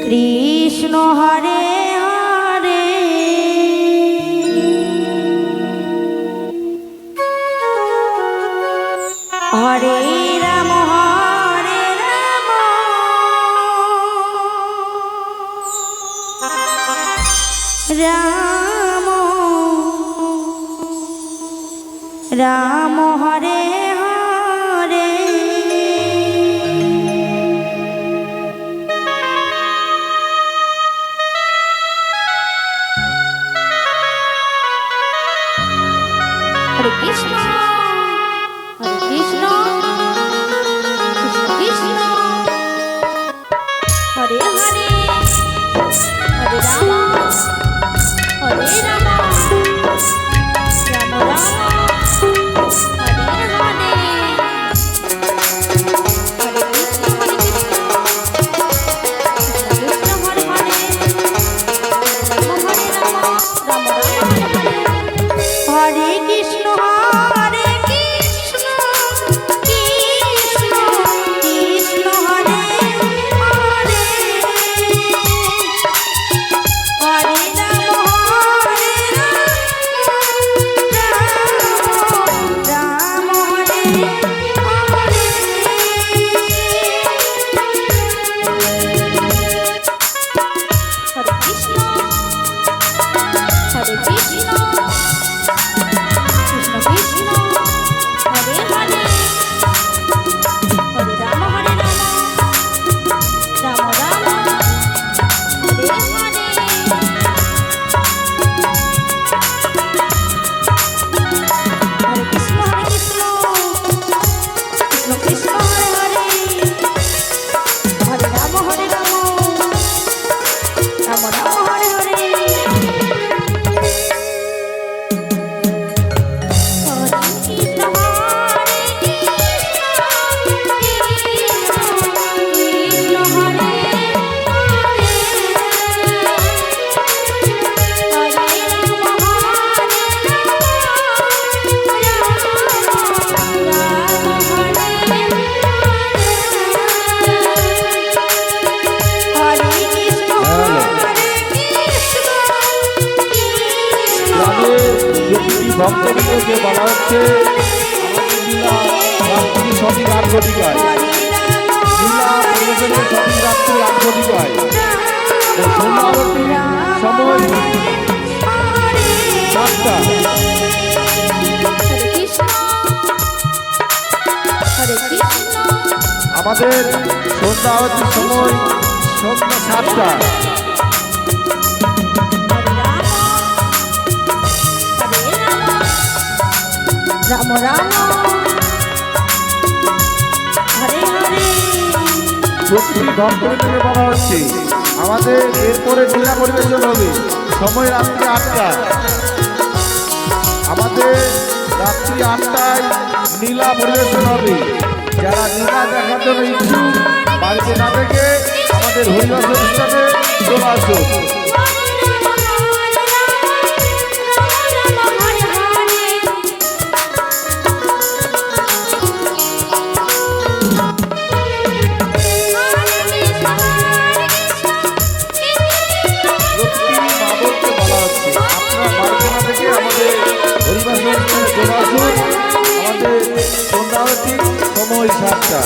কৃষ্ণ হরে হরে হরে রাম রাম রাম হরে হরে হরে কৃষ্ণ হরে কৃষ্ণ কৃষ্ণ কৃষ্ণ হরে হরে হরে রাম হরে রাম রাম রাম হরে হরে হরে কৃষ্ণ কৃষ্ণ হরে হরে রাম হরে রাম রাম রাম হরে কৃষ্ণ হরে কৃষ্ণ কৃষ্ণ কৃষ্ণ হরে হরে হরে রাম রাম হরে হরে হরে কৃষ্ণ হরে কৃষ্ণ কৃষ্ণ কৃষ্ণ হরে হরে হরে রাম রাম রাম হরে হরে হরে কৃষ্ণ কৃষ্ণ কৃষ্ণ হরে হরে হরে রাম রাম রাম হরে হরে ভক্তবৃন্দকে বলা হচ্ছে সঠিক আট ঘটিকায় লীলা পরিবেশনের সঠিক রাত্রি আট ঘটিকায় সন্ধ্যা আরতির সময় 7টা। আমাদের সন্ধ্যা আরতির সময় সন্ধ্যা 7টা। রাম রাম হরে হরে প্রতিটি ভক্তবৃন্দকে বলা হচ্ছে আমাদের এরপরে লীলা পরিবেশন হবে সময় রাত্রি 8টা। আমাদের রাত্রি 8টায় লীলা পরিবেশন হবে। যারা লীলা দেখার জন্য ইচ্ছুক বাড়িতে না থেকে আমাদের হরিবাস অনুষ্ঠানে চলে আসুন। আমাদের সন্ধ্যা আরতির সময় 7টা।